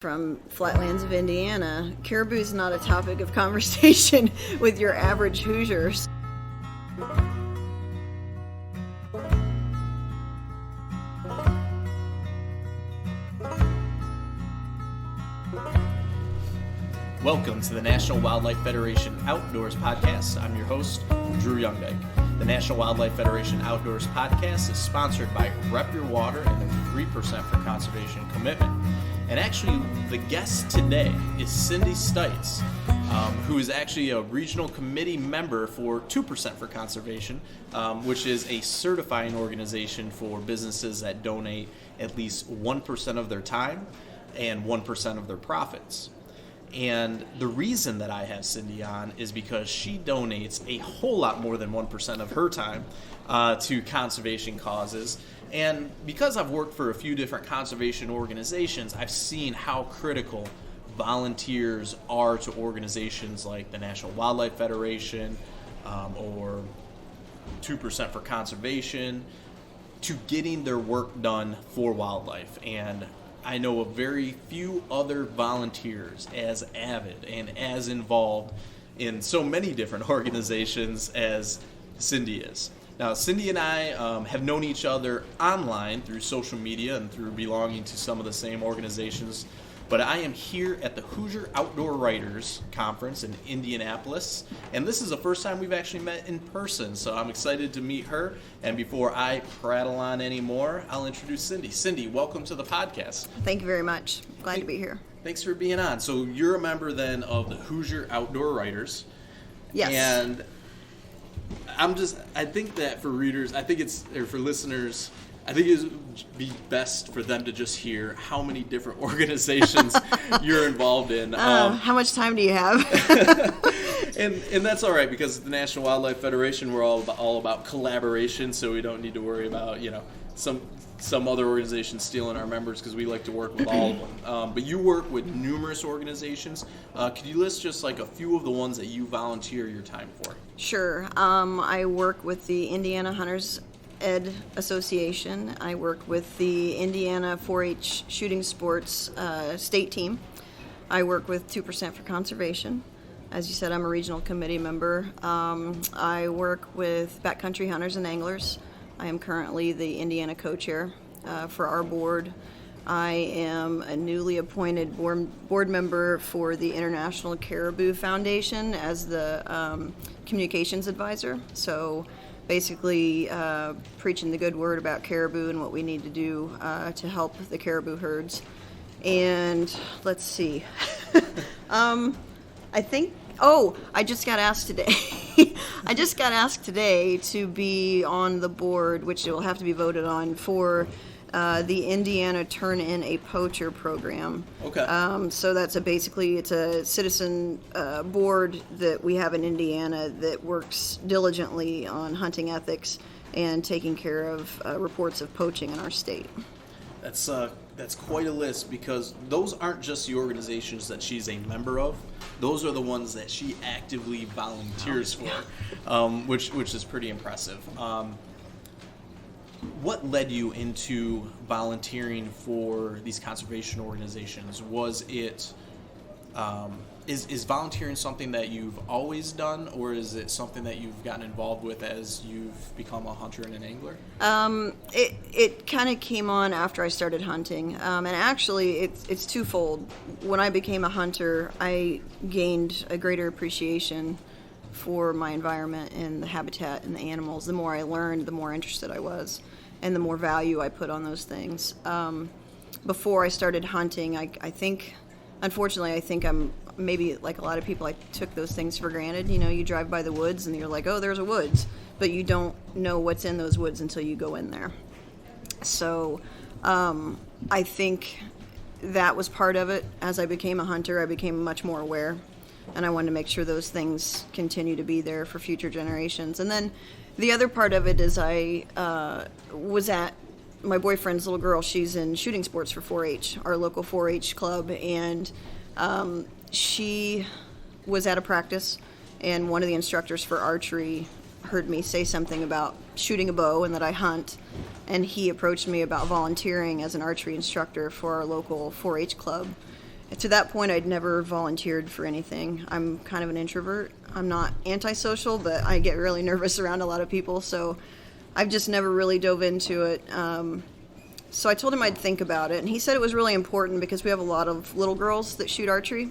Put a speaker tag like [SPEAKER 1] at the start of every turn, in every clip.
[SPEAKER 1] From flatlands of Indiana, caribou is not a topic of conversation with your average Hoosiers.
[SPEAKER 2] Welcome to the National Wildlife Federation Outdoors Podcast. I'm your host, Drew Youngdyke. The National Wildlife Federation Outdoors Podcast is sponsored by Rep Your Water and their 3% for Conservation commitment. And actually, the guest today is Cindy Stites, who is actually a regional committee member for 2% for Conservation, which is a certifying organization for businesses that donate at least 1% of their time and 1% of their profits. And the reason that I have Cindy on is because she donates a whole lot more than 1% of her time to conservation causes. And because I've worked for a few different conservation organizations, I've seen how critical volunteers are to organizations like the National Wildlife Federation or 2% for Conservation to getting their work done for wildlife. And I know of very few other volunteers as avid and as involved in so many different organizations as Cindy is. Now, Cindy and I have known each other online through social media and through belonging to some of the same organizations, but I am here at the Hoosier Outdoor Writers Conference in Indianapolis, and this is the first time we've actually met in person, so I'm excited to meet her. And before I prattle on anymore, I'll introduce Cindy. Cindy, welcome to the podcast.
[SPEAKER 1] Thank you very much. Glad to be here.
[SPEAKER 2] Thanks for being on. So you're a member then of the Hoosier Outdoor Writers.
[SPEAKER 1] Yes.
[SPEAKER 2] And I think that for readers, or for listeners, I think it would be best for them to just hear how many different organizations you're involved in.
[SPEAKER 1] How much time do you have?
[SPEAKER 2] And that's all right, because the National Wildlife Federation, we're all about collaboration, so we don't need to worry about, some other organizations stealing our members, because we like to work with all of them. But you work with numerous organizations. Could you list just like a few of the ones that you volunteer your time for?
[SPEAKER 1] Sure. I work with the Indiana Hunters Ed Association. I work with the Indiana 4-H Shooting Sports state team. I work with 2% for Conservation. As you said, I'm a regional committee member. I work with backcountry hunters and anglers. I am currently the Indiana co-chair for our board. I am a newly appointed board member for the International Caribou Foundation as the communications advisor. So basically preaching the good word about caribou and what we need to do to help the caribou herds. And let's see. I just got asked today. I just got asked today to be on the board, which will have to be voted on, for the Indiana Turn In a Poacher program.
[SPEAKER 2] Okay.
[SPEAKER 1] So that's it's a citizen board that we have in Indiana that works diligently on hunting ethics and taking care of reports of poaching in our state.
[SPEAKER 2] That's quite a list, because those aren't just the organizations that she's a member of. Those are the ones that she actively volunteers for, which is pretty impressive. What led you into volunteering for these conservation organizations? Was it is volunteering something that you've always done, or is it something that you've gotten involved with as you've become a hunter and an angler?
[SPEAKER 1] It kind of came on after I started hunting, and actually it's twofold. When I became a hunter, I gained a greater appreciation for my environment and the habitat and the animals. The more I learned, the more interested I was, and the more value I put on those things. Before I started hunting, I think I'm maybe like a lot of people, I took those things for granted. You drive by the woods and you're like, oh, there's a woods, but you don't know what's in those woods until you go in there. So I think that was part of it. As I became a hunter, I became much more aware, and I wanted to make sure those things continue to be there for future generations. And then the other part of it is I was at my boyfriend's little girl. She's in shooting sports for 4-H, our local 4-H club, and she was at a practice, and one of the instructors for archery heard me say something about shooting a bow and that I hunt, and he approached me about volunteering as an archery instructor for our local 4-H club. to that point, I'd never volunteered for anything. I'm kind of an introvert. I'm not antisocial, but I get really nervous around a lot of people, so I've just never really dove into it. So I told him I'd think about it, and he said it was really important because we have a lot of little girls that shoot archery,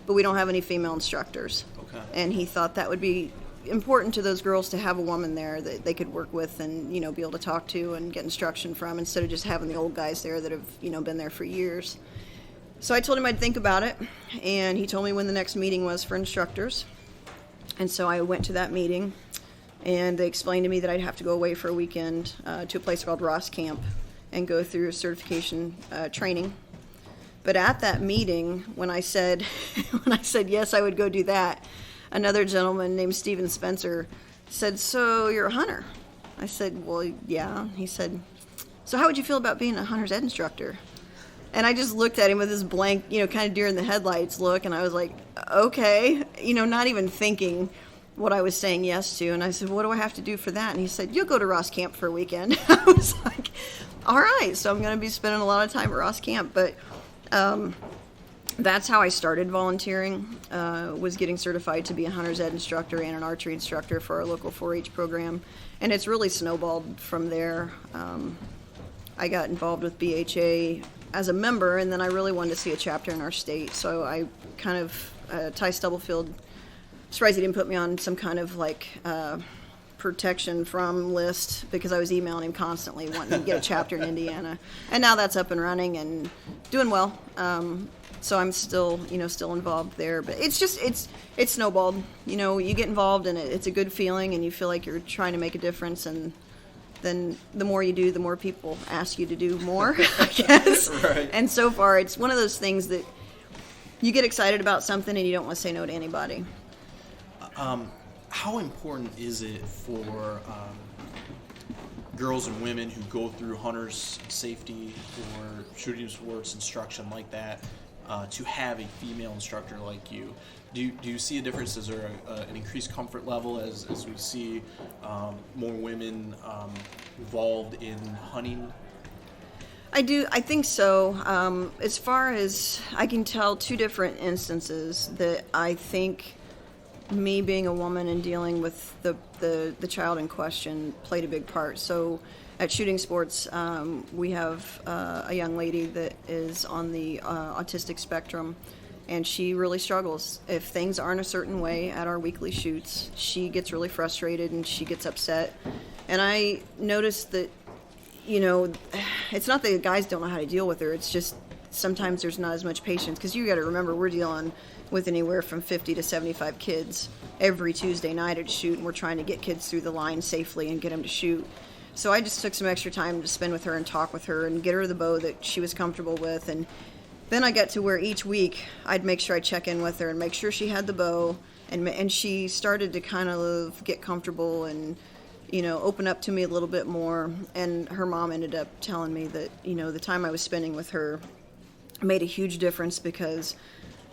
[SPEAKER 1] but we don't have any female instructors.
[SPEAKER 2] Okay.
[SPEAKER 1] And he thought that would be important to those girls to have a woman there that they could work with and, be able to talk to and get instruction from, instead of just having the old guys there that have, been there for years. So I told him I'd think about it, and he told me when the next meeting was for instructors. And so I went to that meeting, and they explained to me that I'd have to go away for a weekend to a place called Ross Camp and go through a certification training. But at that meeting, when I said yes, I would go do that, another gentleman named Steven Spencer said, "So you're a hunter?" I said, "Well, yeah." He said, "So how would you feel about being a hunter's ed instructor?" And I just looked at him with this blank, kind of deer in the headlights look, and I was like, okay, not even thinking what I was saying yes to. And I said, "What do I have to do for that?" And he said, "You'll go to Ross Camp for a weekend." I was like, all right, so I'm going to be spending a lot of time at Ross Camp. But that's how I started volunteering, was getting certified to be a hunter's ed instructor and an archery instructor for our local 4-H program. And it's really snowballed from there. I got involved with BHA as a member, and then I really wanted to see a chapter in our state. So I kind of, Ty Stubblefield, surprised he didn't put me on some kind of protection from list, because I was emailing him constantly wanting to get a chapter in Indiana. And now that's up and running and doing well. So I'm still involved there. But it's snowballed. You get involved and it's a good feeling, and you feel like you're trying to make a difference, and then the more you do, the more people ask you to do more, I guess.
[SPEAKER 2] Right.
[SPEAKER 1] And so far, it's one of those things that you get excited about something and you don't want to say no to anybody.
[SPEAKER 2] How important is it for girls and women who go through hunter's safety or shooting sports instruction like that to have a female instructor like you? Do you see a difference? Is there an increased comfort level as we see more women involved in hunting?
[SPEAKER 1] I do. I think so. As far as I can tell, two different instances that I think me being a woman and dealing with the child in question played a big part. So at shooting sports, we have a young lady that is on the autistic spectrum, and she really struggles. If things aren't a certain way at our weekly shoots, she gets really frustrated and she gets upset. And I noticed that, it's not that guys don't know how to deal with her, it's just sometimes there's not as much patience, because you got to remember, we're dealing with anywhere from 50 to 75 kids every Tuesday night at shoot, and we're trying to get kids through the line safely and get them to shoot. So I just took some extra time to spend with her and talk with her and get her the bow that she was comfortable with. And then I got to where each week I'd make sure I check in with her and make sure she had the bow, and she started to kind of get comfortable and open up to me a little bit more. And her mom ended up telling me that the time I was spending with her made a huge difference, because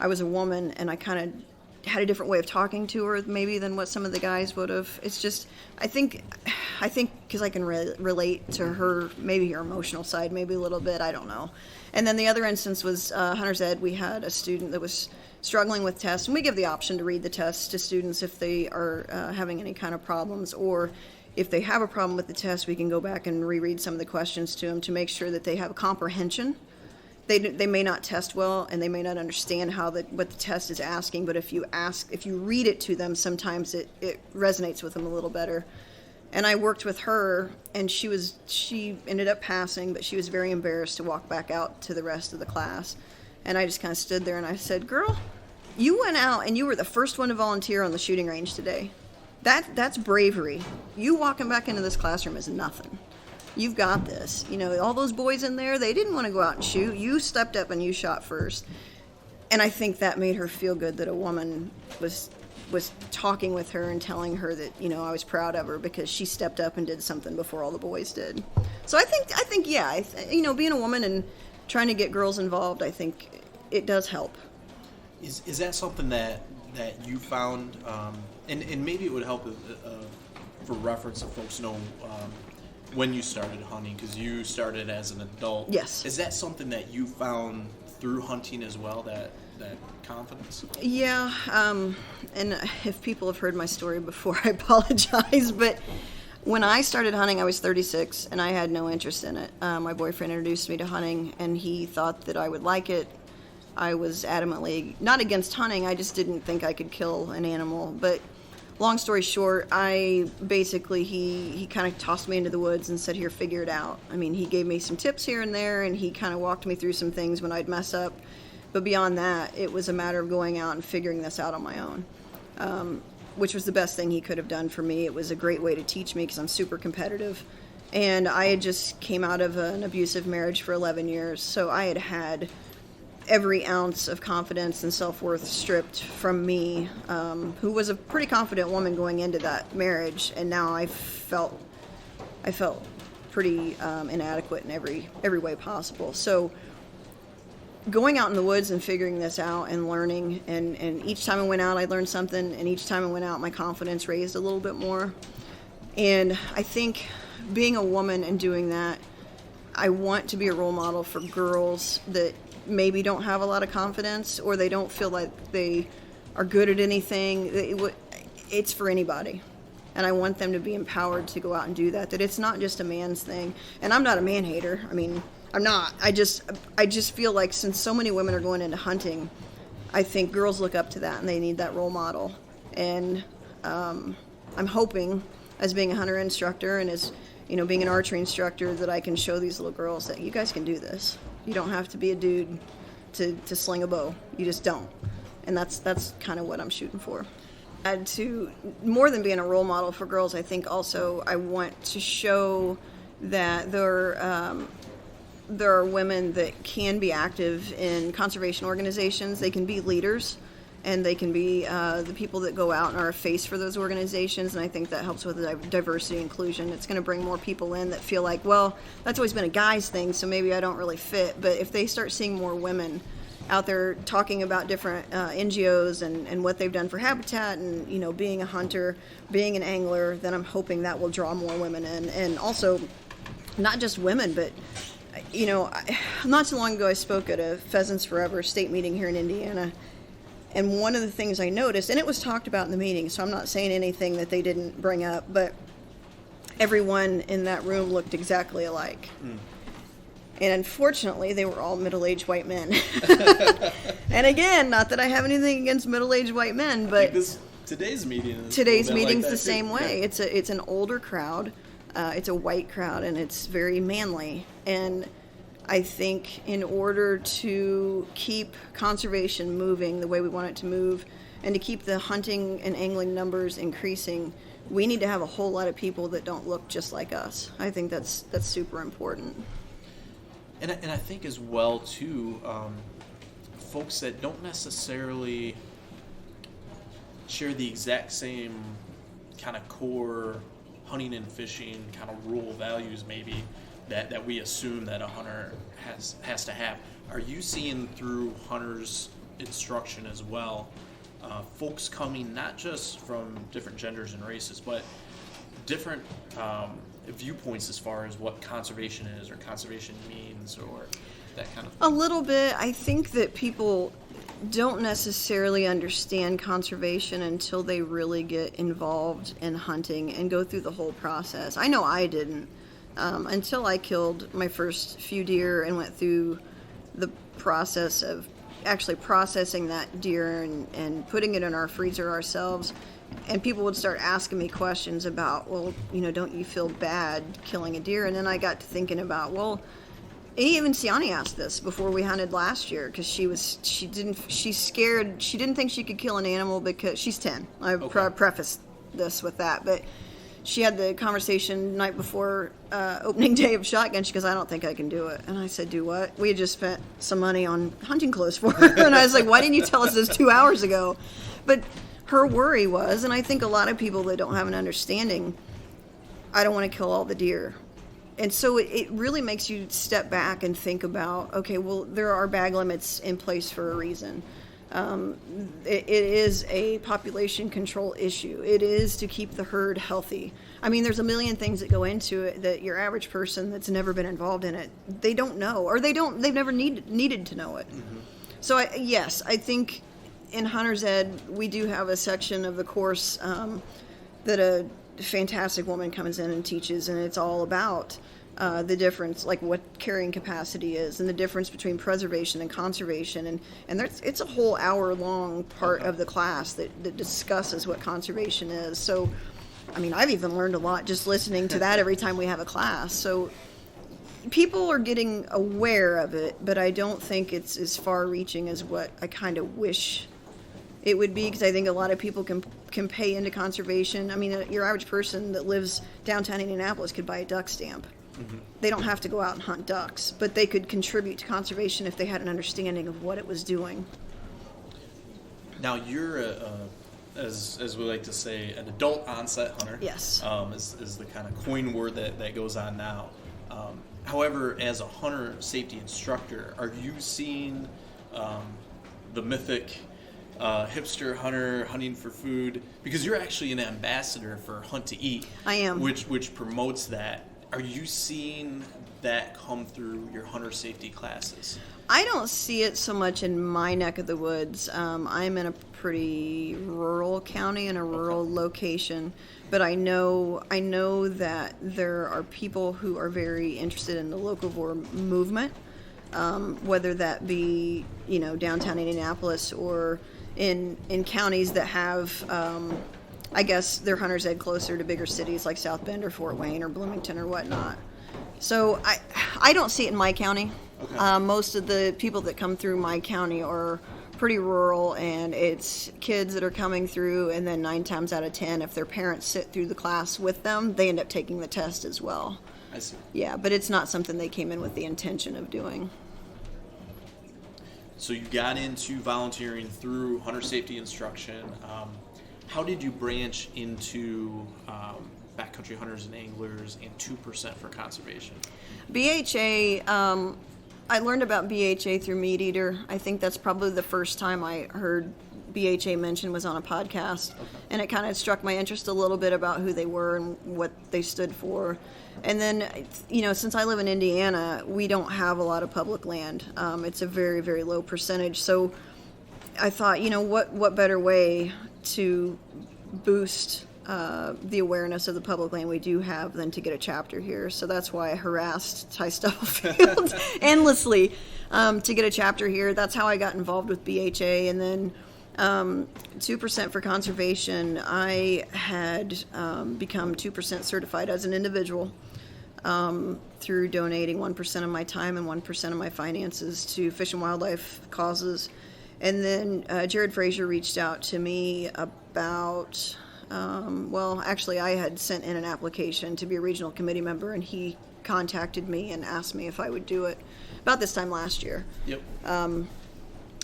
[SPEAKER 1] I was a woman and I kind of had a different way of talking to her maybe than what some of the guys would have. It's just, I think because I can relate to her, maybe her emotional side, maybe a little bit, I don't know. And then the other instance was Hunter's Ed. We had a student that was struggling with tests, and we give the option to read the tests to students if they are having any kind of problems, or if they have a problem with the test, we can go back and reread some of the questions to them to make sure that they have comprehension. They may not test well, and they may not understand what the test is asking, but if you read it to them, sometimes it resonates with them a little better. And I worked with her, and she ended up passing, but she was very embarrassed to walk back out to the rest of the class. And I just kind of stood there and I said, "Girl, you went out and you were the first one to volunteer on the shooting range today. That's bravery. You walking back into this classroom is nothing. You've got this. All those boys in there, they didn't want to go out and shoot. You stepped up and you shot first." And I think that made her feel good that a woman was talking with her and telling her that, I was proud of her because she stepped up and did something before all the boys did. So I think yeah, being a woman and trying to get girls involved, I think it does help.
[SPEAKER 2] Is that something that you found, and maybe it would help for reference if folks know when you started hunting, because you started as an adult.
[SPEAKER 1] Yes.
[SPEAKER 2] Is that something that you found through hunting as well, that confidence?
[SPEAKER 1] Yeah, and if people have heard my story before, I apologize, but when I started hunting, I was 36, and I had no interest in it. My boyfriend introduced me to hunting, and he thought that I would like it. I was adamantly not against hunting, I just didn't think I could kill an animal. But long story short, he kind of tossed me into the woods and said, here, figure it out. I mean, he gave me some tips here and there, and he kind of walked me through some things when I'd mess up. But beyond that, it was a matter of going out and figuring this out on my own, which was the best thing he could have done for me. It was a great way to teach me because I'm super competitive. And I had just came out of an abusive marriage for 11 years, so I had every ounce of confidence and self-worth stripped from me, who was a pretty confident woman going into that marriage, and now I felt pretty inadequate in every way possible. So going out in the woods and figuring this out and learning, and each time I went out I learned something, and each time I went out my confidence raised a little bit more. And I think being a woman and doing that, I want to be a role model for girls that maybe don't have a lot of confidence, or they don't feel like they are good at anything. It's for anybody, and I want them to be empowered to go out and do that it's not just a man's thing. And I'm not a man hater. I mean, I'm not. I just feel like since so many women are going into hunting, I think girls look up to that and they need that role model. And I'm hoping, as being a hunter instructor and as being an archery instructor, that I can show these little girls that you guys can do this. You don't have to be a dude to sling a bow. You just don't. And that's kind of what I'm shooting for. And to more than being a role model for girls, I think also I want to show that there are women that can be active in conservation organizations. They can be leaders, and they can be the people that go out and are a face for those organizations. And I think that helps with the diversity inclusion. It's going to bring more people in that feel like, well, that's always been a guy's thing, so maybe I don't really fit. But if they start seeing more women out there talking about different NGOs and what they've done for habitat, and being a hunter, being an angler, then I'm hoping that will draw more women in. And also, not just women, but not too long ago I spoke at a Pheasants Forever state meeting here in Indiana. And one of the things I noticed, and it was talked about in the meeting, so I'm not saying anything that they didn't bring up, but everyone in that room looked exactly alike. And unfortunately, they were all middle-aged white men. And again, not that I have anything against middle-aged white men, but
[SPEAKER 2] today's meeting's
[SPEAKER 1] the same way. Yeah. It's an older crowd, it's a white crowd, and it's very manly. And I think in order to keep conservation moving the way we want it to move, and to keep the hunting and angling numbers increasing, we need to have a whole lot of people that don't look just like us. I think that's super important.
[SPEAKER 2] And I think as well, too, folks that don't necessarily share the exact same kind of core hunting and fishing kind of rural values maybe that we assume that a hunter has to have. Are you seeing through hunters' instruction as well, folks coming not just from different genders and races, but different viewpoints as far as what conservation is or conservation means or that kind of thing?
[SPEAKER 1] A little bit. I think that people don't necessarily understand conservation until they really get involved in hunting and go through the whole process. I know I didn't. Until I killed my first few deer and went through the process of actually processing that deer and putting it in our freezer ourselves. And people would start asking me questions about, well, don't you feel bad killing a deer? And then I got to thinking about, well, even Siani asked this before we hunted last year, because she's scared. She didn't think she could kill an animal because she's 10. I prefaced this with that, but she had the conversation night before opening day of shotgun. She goes, I don't think I can do it. And I said, do what? We had just spent some money on hunting clothes for her. And I was like, why didn't you tell us this 2 hours ago? But her worry was, and I think a lot of people that don't have an understanding, I don't want to kill all the deer. And so it really makes you step back and think about, okay, well, there are bag limits in place for a reason. It is a population control issue. It is to keep the herd healthy. I mean, there's a million things that go into it that your average person that's never been involved in it, they don't know, or they've never needed to know it. Mm-hmm. So I think in Hunter's Ed, we do have a section of the course that a fantastic woman comes in and teaches, and it's all about the difference, like what carrying capacity is, and the difference between preservation and conservation, and it's a whole hour-long part of the class that discusses what conservation is. So, I mean, I've even learned a lot just listening to that every time we have a class. So, people are getting aware of it, but I don't think it's as far-reaching as what I kind of wish it would be, because I think a lot of people can pay into conservation. I mean, your average person that lives downtown Indianapolis could buy a duck stamp. Mm-hmm. They don't have to go out and hunt ducks, but they could contribute to conservation if they had an understanding of what it was doing.
[SPEAKER 2] Now, you're, as we like to say, an adult onset hunter.
[SPEAKER 1] Yes.
[SPEAKER 2] Is the kind of coin word that goes on now. However, as a hunter safety instructor, are you seeing the mythic hipster hunter hunting for food? Because you're actually an ambassador for Hunt to Eat.
[SPEAKER 1] I am.
[SPEAKER 2] Which promotes that. Are you seeing that come through your hunter safety classes?
[SPEAKER 1] I don't see it so much in my neck of the woods. I'm in a pretty rural county, in a rural location, but I know that there are people who are very interested in the locavore movement, whether that be downtown Indianapolis or in counties that have. I guess they're Hunter's Ed closer to bigger cities like South Bend or Fort Wayne or Bloomington or whatnot. So I don't see it in my county. Okay. Most of the people that come through my county are pretty rural, and it's kids that are coming through, and then 9 times out of 10, if their parents sit through the class with them, they end up taking the test as well.
[SPEAKER 2] I see.
[SPEAKER 1] Yeah, but it's not something they came in with the intention of doing.
[SPEAKER 2] So you got into volunteering through hunter safety instruction. How did you branch into backcountry hunters and anglers and 2% for conservation?
[SPEAKER 1] BHA, I learned about BHA through Meat Eater. I think that's probably the first time I heard BHA mentioned was on a podcast. Okay. And it kind of struck my interest a little bit about who they were and what they stood for. And then, since I live in Indiana, we don't have a lot of public land. It's a very, very low percentage. So I thought, what better way to boost the awareness of the public land we do have than to get a chapter here. So that's why I harassed Ty Stubblefield endlessly to get a chapter here. That's how I got involved with BHA. And then 2% for conservation, I had become 2% certified as an individual through donating 1% of my time and 1% of my finances to fish and wildlife causes. And then Jared Frazier reached out to me about, actually I had sent in an application to be a regional committee member, and he contacted me and asked me if I would do it about this time last year.
[SPEAKER 2] Yep.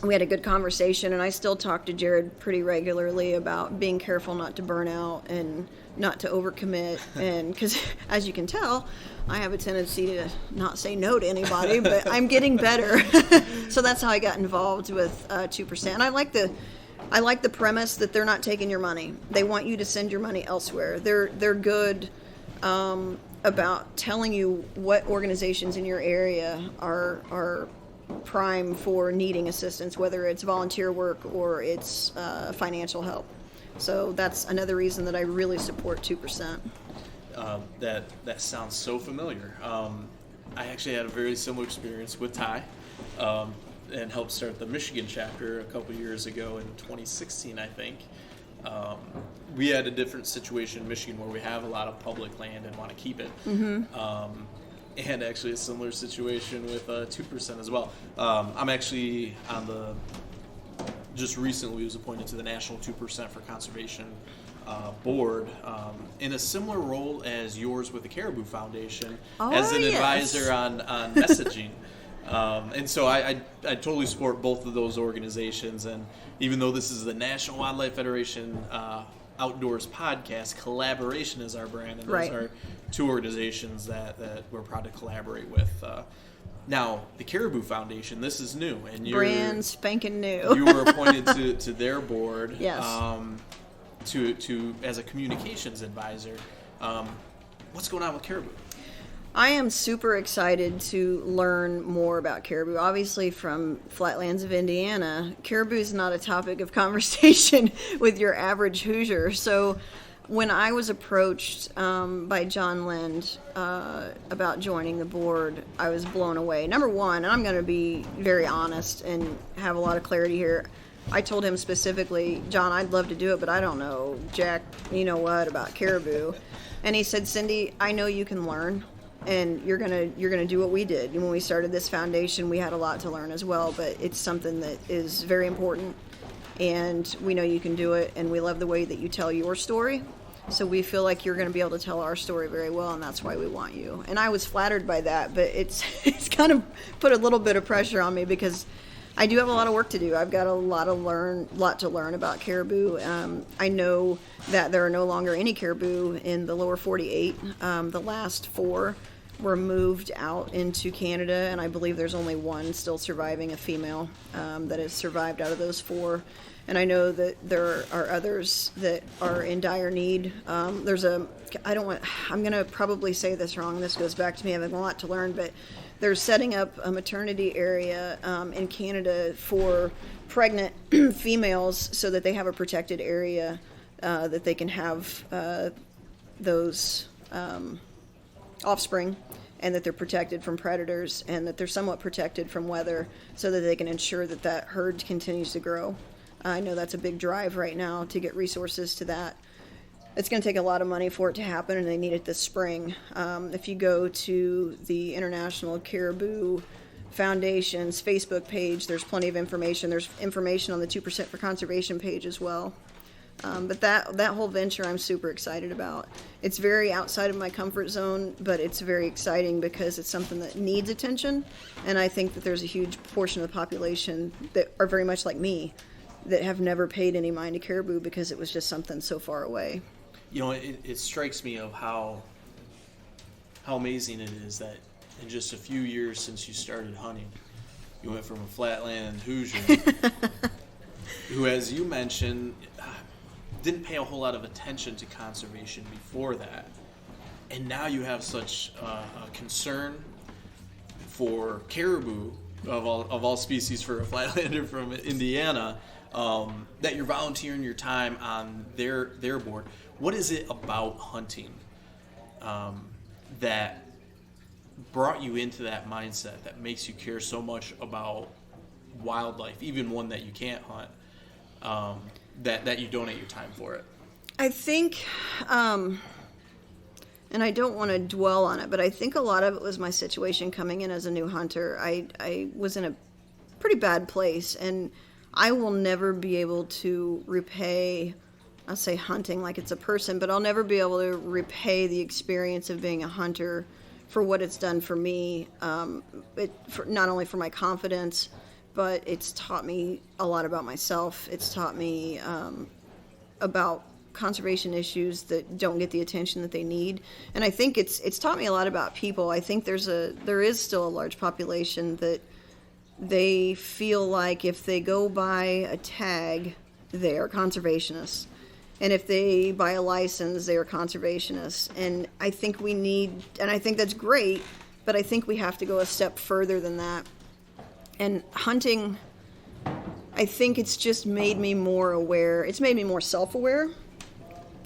[SPEAKER 1] We had a good conversation, and I still talk to Jared pretty regularly about being careful not to burn out and not to overcommit. And because, as you can tell, I have a tendency to not say no to anybody, but I'm getting better. So that's how I got involved with 2%. And I like the premise that they're not taking your money. They want you to send your money elsewhere. They're good about telling you what organizations in your area are prime for needing assistance, whether it's volunteer work or it's financial help. So that's another reason that I really support 2%.
[SPEAKER 2] That sounds so familiar. I actually had a very similar experience with Ty, and helped start the Michigan chapter a couple years ago in 2016, I think. We had a different situation in Michigan where we have a lot of public land and want to keep it. Mm-hmm. And actually a similar situation with 2% as well. I'm actually just recently was appointed to the National 2% for Conservation board in a similar role as yours with the Caribou Foundation as an advisor on messaging. And so I totally support both of those organizations. And even though this is the National Wildlife Federation Outdoors podcast, collaboration is our brand, and those are two organizations that we're proud to collaborate with. Now, the Caribou Foundation, this is new, and
[SPEAKER 1] brand spanking new.
[SPEAKER 2] You were appointed to their board.
[SPEAKER 1] Yes.
[SPEAKER 2] To as a communications advisor. What's going on with Caribou?
[SPEAKER 1] I am super excited to learn more about caribou. Obviously, from flatlands of Indiana, caribou is not a topic of conversation with your average Hoosier. So when I was approached by John Lind about joining the board, I was blown away. Number one, and I'm going to be very honest and have a lot of clarity here, I told him specifically, John, I'd love to do it, but I don't know, Jack, you know what, about caribou. And he said, Cindy, I know you can learn, and you're gonna do what we did. And when we started this foundation, we had a lot to learn as well, but it's something that is very important, and we know you can do it, and we love the way that you tell your story. So we feel like you're going to be able to tell our story very well, and that's why we want you. And I was flattered by that, but it's kind of put a little bit of pressure on me because I do have a lot of work to do. I've got a lot to learn about caribou. I know that there are no longer any caribou in the lower 48. The last 4 were moved out into Canada, and I believe there's only one still surviving, a female, that has survived out of those 4. And I know that there are others that are in dire need. I'm going to probably say this wrong. This goes back to me having a lot to learn, but they're setting up a maternity area in Canada for pregnant females so that they have a protected area that they can have those offspring, and that they're protected from predators, and that they're somewhat protected from weather so that they can ensure that that herd continues to grow. I know that's a big drive right now to get resources to that. It's going to take a lot of money for it to happen, and they need it this spring. If you go to the International Caribou Foundation's Facebook page, there's plenty of information. There's information on the 2% for Conservation page as well. But that whole venture I'm super excited about. It's very outside of my comfort zone, but it's very exciting because it's something that needs attention, and I think that there's a huge portion of the population that are very much like me, that have never paid any mind to caribou because it was just something so far away.
[SPEAKER 2] You know, it strikes me of how amazing it is that in just a few years since you started hunting, you went from a flatland Hoosier who, as you mentioned, didn't pay a whole lot of attention to conservation before that, and now you have such a concern for caribou of all species for a flatlander from Indiana. That you're volunteering your time on their board. What is it about hunting that brought you into that mindset that makes you care so much about wildlife, even one that you can't hunt, that you donate your time for it?
[SPEAKER 1] I think, and I don't want to dwell on it, but I think a lot of it was my situation coming in as a new hunter. I was in a pretty bad place, and I will never be able to repay, I'll say hunting like it's a person, but I'll never be able to repay the experience of being a hunter for what it's done for me, not only for my confidence, but it's taught me a lot about myself. It's taught me about conservation issues that don't get the attention that they need. And I think it's taught me a lot about people. I think there is still a large population that they feel like if they go buy a tag, they are conservationists. And if they buy a license, they are conservationists. And I think I think that's great, but I think we have to go a step further than that. And hunting, I think it's just made me more aware. It's made me more self-aware,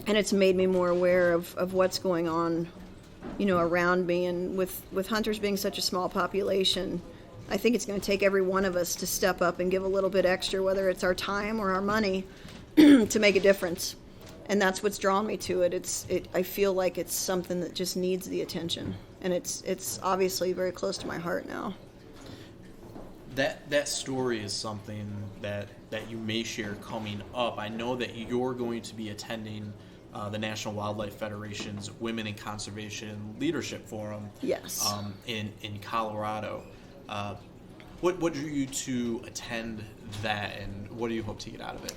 [SPEAKER 1] and it's made me more aware of what's going on, around me. And with hunters being such a small population, I think it's going to take every one of us to step up and give a little bit extra, whether it's our time or our money, to make a difference. And that's what's drawn me to it. I feel like it's something that just needs the attention, and it's obviously very close to my heart now.
[SPEAKER 2] That story is something that you may share coming up. I know that you're going to be attending the National Wildlife Federation's Women in Conservation Leadership Forum.
[SPEAKER 1] Yes.
[SPEAKER 2] In Colorado. What drew you to attend that, and what do you hope to get out of it?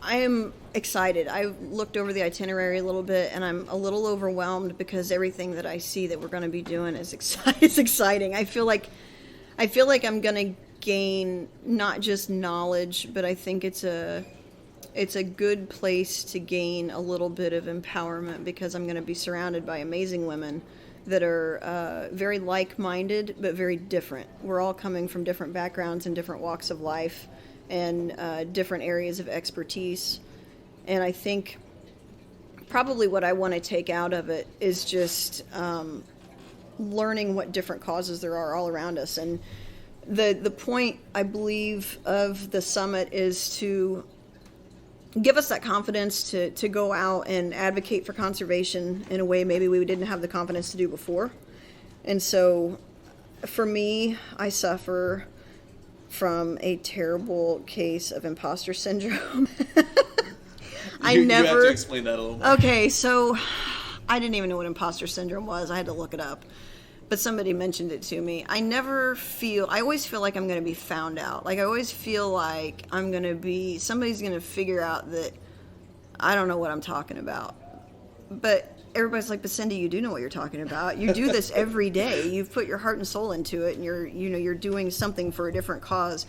[SPEAKER 1] I am excited. I looked over the itinerary a little bit, and I'm a little overwhelmed because everything that I see that we're going to be doing is exciting. I feel like I'm going to gain not just knowledge, but I think it's a good place to gain a little bit of empowerment because I'm going to be surrounded by amazing women that are very like-minded but very different. We're all coming from different backgrounds and different walks of life and different areas of expertise. And I think probably what I want to take out of it is just learning what different causes there are all around us. And the point, I believe, of the summit is to give us that confidence to go out and advocate for conservation in a way maybe we didn't have the confidence to do before. And so for me, I suffer from a terrible case of imposter syndrome.
[SPEAKER 2] You have to explain that a little more.
[SPEAKER 1] Okay, so I didn't even know what imposter syndrome was. I had to look it up. But somebody mentioned it to me. I always feel like I'm going to be found out. Like I always feel like somebody's going to figure out that I don't know what I'm talking about. But everybody's like, but Cindy, you do know what you're talking about. You do this every day. You've put your heart and soul into it, and you're doing something for a different cause.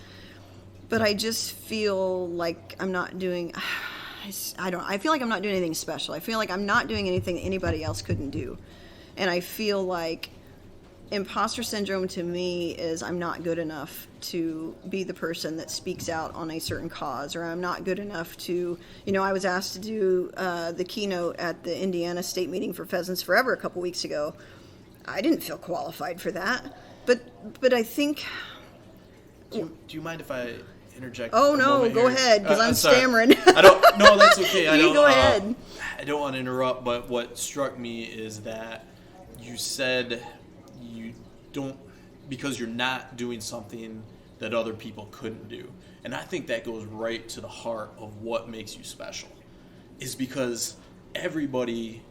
[SPEAKER 1] But I just feel like I'm not doing. I feel like I'm not doing anything special. I feel like I'm not doing anything that anybody else couldn't do, and I feel like imposter syndrome to me is I'm not good enough to be the person that speaks out on a certain cause, or I'm not good enough to, I was asked to do the keynote at the Indiana State Meeting for Pheasants Forever a couple weeks ago. I didn't feel qualified for that, but I think.
[SPEAKER 2] Do you mind if I interject?
[SPEAKER 1] Oh no, go ahead, because I'm stammering.
[SPEAKER 2] No, that's okay.
[SPEAKER 1] You go ahead.
[SPEAKER 2] I don't want to interrupt, but what struck me is that you said you don't, because you're not doing something that other people couldn't do. And I think that goes right to the heart of what makes you special, is because everybody,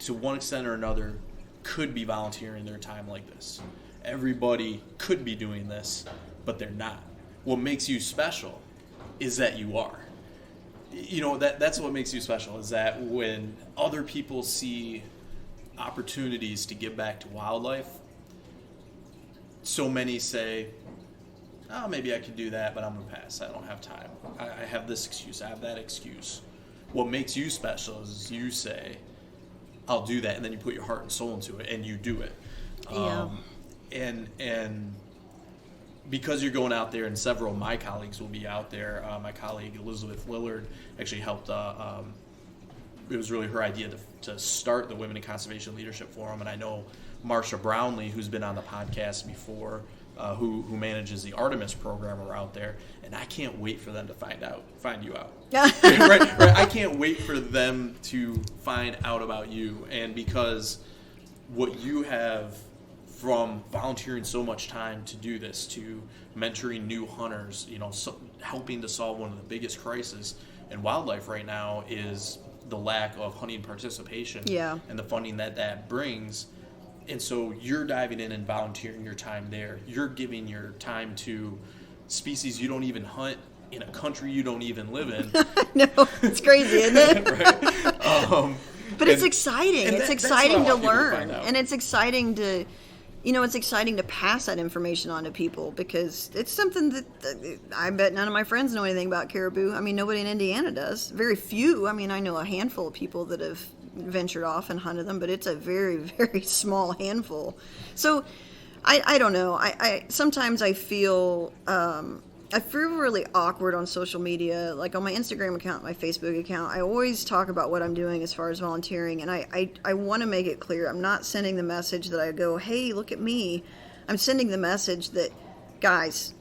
[SPEAKER 2] to one extent or another, could be volunteering their time like this. Everybody could be doing this, but they're not. What makes you special is that you are. That's what makes you special, is that when other people see opportunities to give back to wildlife, so many say, oh, maybe I could do that, but I'm going to pass. I don't have time. I have this excuse. I have that excuse. What makes you special is you say, I'll do that, and then you put your heart and soul into it, and you do it.
[SPEAKER 1] Yeah.
[SPEAKER 2] And because you're going out there, and several of my colleagues will be out there. My colleague Elizabeth Lillard actually helped. It was really her idea to start the Women in Conservation Leadership Forum, and I know Marsha Brownlee, who's been on the podcast before, who manages the Artemis program, are out there, and I can't wait for them to find you out. right. I can't wait for them to find out about you, and because what you have, from volunteering so much time to do this, to mentoring new hunters, helping to solve one of the biggest crises in wildlife right now is the lack of hunting participation, and the funding that brings. And so you're diving in and volunteering your time there. You're giving your time to species you don't even hunt in a country you don't even live in.
[SPEAKER 1] No, it's crazy, isn't it?
[SPEAKER 2] Right.
[SPEAKER 1] But it's exciting. It's exciting to learn, and it's exciting to. It's exciting to pass that information on to people, because it's something that I bet none of my friends know anything about caribou. I mean, nobody in Indiana does. Very few. I mean, I know a handful of people that have ventured off and hunted them, but it's a very, very small handful. So I don't know. I sometimes I feel really awkward on social media, like on my Instagram account, my Facebook account. I always talk about what I'm doing as far as volunteering, and I want to make it clear. I'm not sending the message that I go, hey, look at me. I'm sending the message that, guys,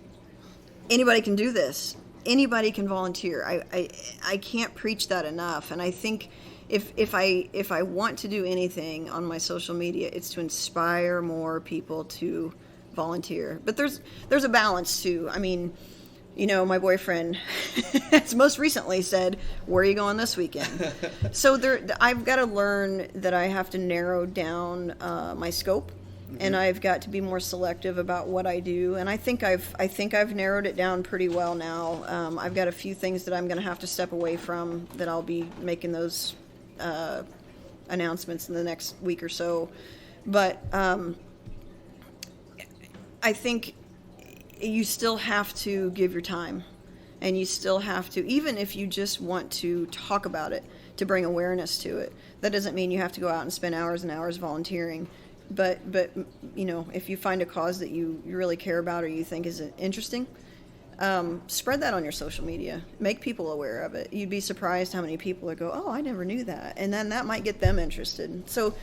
[SPEAKER 1] anybody can do this. Anybody can volunteer. I can't preach that enough, and I think if I want to do anything on my social media, it's to inspire more people to volunteer. But there's a balance too. I mean, my boyfriend has most recently said, where are you going this weekend? So I've got to learn that I have to narrow down my scope, and I've got to be more selective about what I do. And I think I've narrowed it down pretty well now. I've got a few things that I'm going to have to step away from, that I'll be making those announcements in the next week or so. But I think you still have to give your time, and you still have to, even if you just want to talk about it, to bring awareness to it. That doesn't mean you have to go out and spend hours and hours volunteering. But you know, if you find a cause that you really care about or you think is interesting, spread that on your social media. Make people aware of it. You'd be surprised how many people would go, oh, I never knew that. And then that might get them interested. So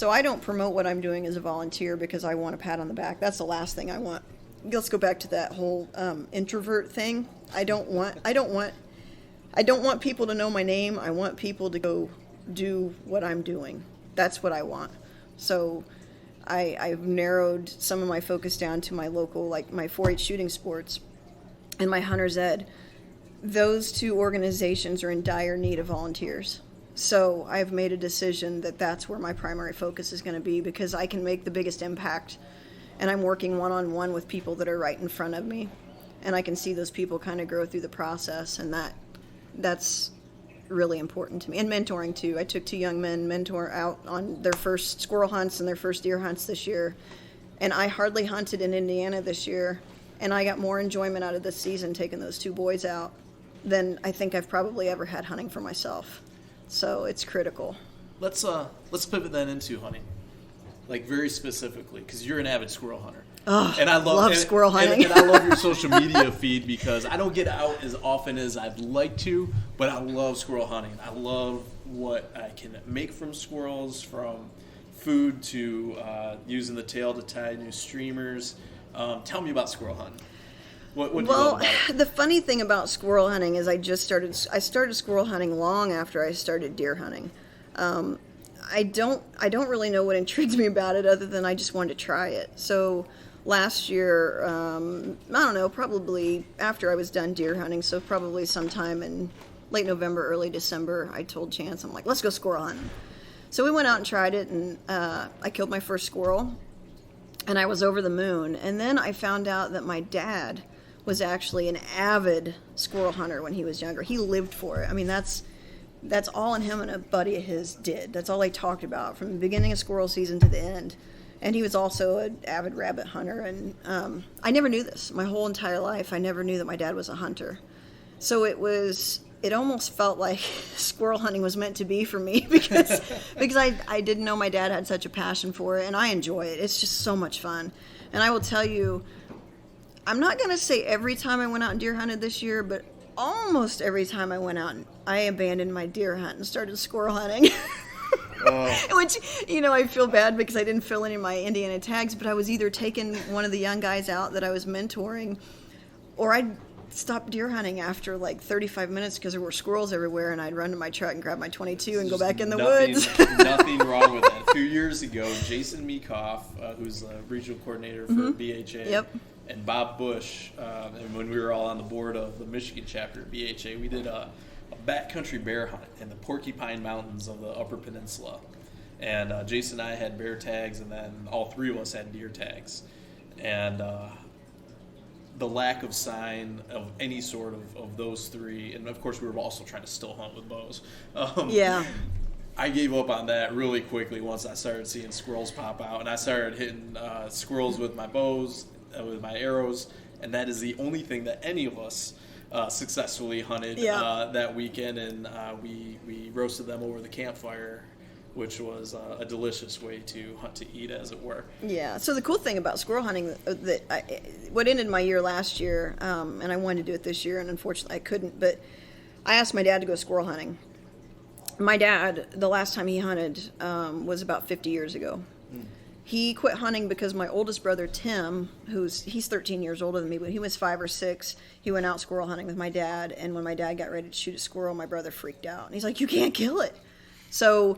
[SPEAKER 1] I don't promote what I'm doing as a volunteer because I want a pat on the back. That's the last thing I want. Let's go back to that whole introvert thing. I don't want people to know my name. I want people to go do what I'm doing. That's what I want. So I've narrowed some of my focus down to my local, like my 4-H shooting sports and my Hunter's Ed. Those two organizations are in dire need of volunteers. So I've made a decision that that's where my primary focus is going to be, because I can make the biggest impact. And I'm working one-on-one with people that are right in front of me. And I can see those people kind of grow through the process, and that's really important to me. And mentoring too. I took 2 young men mentor out on their first squirrel hunts and their first deer hunts this year. And I hardly hunted in Indiana this year, and I got more enjoyment out of this season taking those 2 boys out than I think I've probably ever had hunting for myself. So it's critical.
[SPEAKER 2] Let's pivot then into hunting, like very specifically, because you're an avid squirrel hunter.
[SPEAKER 1] Oh, and I love squirrel hunting.
[SPEAKER 2] And I love your social media feed, because I don't get out as often as I'd like to, but I love squirrel hunting. I love what I can make from squirrels, from food to using the tail to tie new streamers. Tell me about squirrel hunting. What do you love about it?
[SPEAKER 1] The funny thing about squirrel hunting is I started squirrel hunting long after I started deer hunting. I don't really know what intrigues me about it, other than I just wanted to try it. So last year, I don't know, probably after I was done deer hunting, so probably sometime in late November, early December, I told Chance, I'm like, let's go squirrel hunting. So we went out and tried it, and I killed my first squirrel, and I was over the moon. And then I found out that my dad was actually an avid squirrel hunter when he was younger. He lived for it. I mean, that's all him and a buddy of his did. That's all they talked about from the beginning of squirrel season to the end. And he was also an avid rabbit hunter. And I never knew this. My whole entire life, I never knew that my dad was a hunter. So it almost felt like squirrel hunting was meant to be for me, because I didn't know my dad had such a passion for it, and I enjoy it. It's just so much fun. And I will tell you, I'm not going to say every time I went out and deer hunted this year, but almost every time I went out, I abandoned my deer hunt and started squirrel hunting. Which, I feel bad because I didn't fill any of my Indiana tags, but I was either taking one of the young guys out that I was mentoring, or I'd stop deer hunting after like 35 minutes because there were squirrels everywhere, and I'd run to my truck and grab my 22 and go back in the woods.
[SPEAKER 2] Nothing wrong with that. A few years ago, Jason Meekoff, who's the regional coordinator for BHA,
[SPEAKER 1] Yep.
[SPEAKER 2] and Bob Bush, and when we were all on the board of the Michigan chapter of BHA, we did a backcountry bear hunt in the Porcupine Mountains of the Upper Peninsula. And Jason and I had bear tags, and then all 3 of us had deer tags. And the lack of sign of any sort of those 3, and of course we were also trying to still hunt with bows.
[SPEAKER 1] Yeah.
[SPEAKER 2] I gave up on that really quickly once I started seeing squirrels pop out, and I started hitting squirrels with my bows, with my arrows, and that is the only thing that any of us successfully hunted that weekend, and we roasted them over the campfire, which was a delicious way to hunt to eat, as it were.
[SPEAKER 1] Yeah. So the cool thing about squirrel hunting, what ended my year last year, and I wanted to do it this year, and unfortunately I couldn't, but I asked my dad to go squirrel hunting. My dad, the last time he hunted was about 50 years ago. He quit hunting because my oldest brother, Tim, he's 13 years older than me, but he was 5 or 6. He went out squirrel hunting with my dad, and when my dad got ready to shoot a squirrel, my brother freaked out. And he's like, you can't kill it. So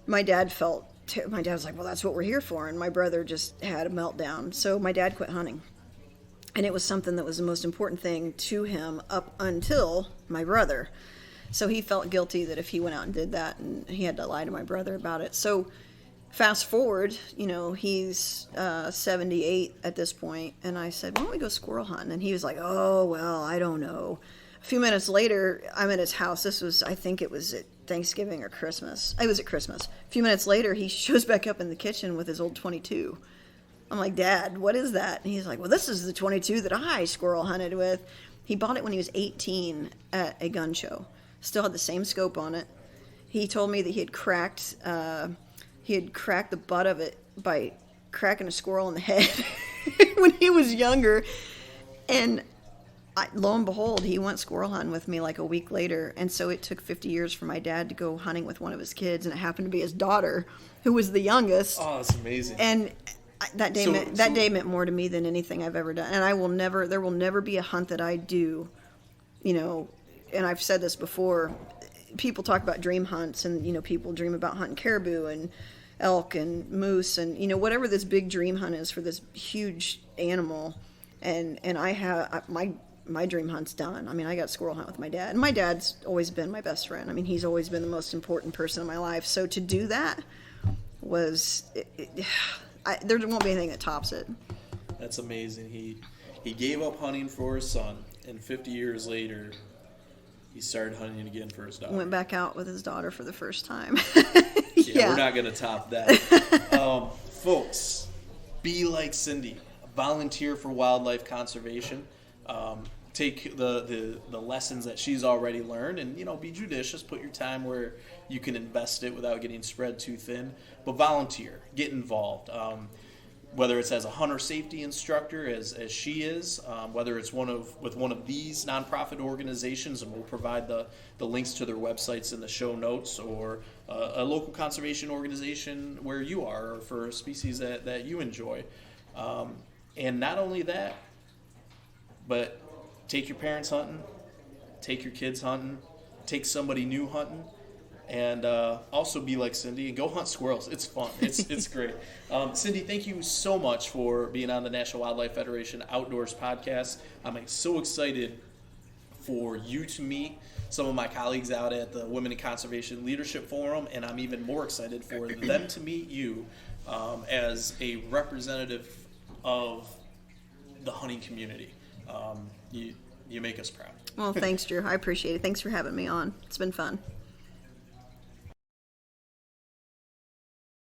[SPEAKER 1] my dad was like, well, that's what we're here for. And my brother just had a meltdown. So my dad quit hunting. And it was something that was the most important thing to him up until my brother. So he felt guilty that if he went out and did that, and he had to lie to my brother about it. So fast forward, he's 78 at this point, and I said, why don't we go squirrel hunting? And he was like, oh, well, I don't know. A few minutes later, I'm at his house. I think it was at Thanksgiving or Christmas. It was at Christmas. A few minutes later, he shows back up in the kitchen with his old 22. I'm like, Dad, what is that? And he's like, well, this is the 22 that I squirrel hunted with. He bought it when he was 18 at a gun show. Still had the same scope on it. He told me that he had cracked the butt of it by cracking a squirrel in the head when he was younger. And lo and behold, he went squirrel hunting with me like a week later. And so it took 50 years for my dad to go hunting with one of his kids, and it happened to be his daughter, who was the youngest.
[SPEAKER 2] Oh, that's amazing.
[SPEAKER 1] And that day meant more to me than anything I've ever done. And there will never be a hunt that I do, and I've said this before, people talk about dream hunts, and, people dream about hunting caribou and elk and moose and, whatever this big dream hunt is for this huge animal. And I have my dream hunt's done. I mean, I got squirrel hunt with my dad, and my dad's always been my best friend. I mean, he's always been the most important person in my life. So to do that there won't be anything that tops it.
[SPEAKER 2] That's amazing. He gave up hunting for his son, and 50 years later, he started hunting again for his daughter.
[SPEAKER 1] Went back out with his daughter for the first time.
[SPEAKER 2] Yeah, we're not going to top that. Folks, be like Cindy. Volunteer for wildlife conservation. Take the lessons that she's already learned, and be judicious. Put your time where you can invest it without getting spread too thin. But volunteer, get involved. Whether it's as a hunter safety instructor, as she is, whether it's with one of these nonprofit organizations, and we'll provide the links to their websites in the show notes, or a local conservation organization where you are, or for a species that you enjoy. And not only that, but take your parents hunting, take your kids hunting, take somebody new hunting, and also be like Cindy and go hunt squirrels. It's fun. It's great. Cindy, thank you so much for being on the National Wildlife Federation Outdoors podcast. I'm so excited for you to meet some of my colleagues out at the Women in Conservation Leadership Forum, and I'm even more excited for them to meet you as a representative of the hunting community. You make us proud.
[SPEAKER 1] Well, thanks, Drew. I appreciate it. Thanks for having me on. It's been fun.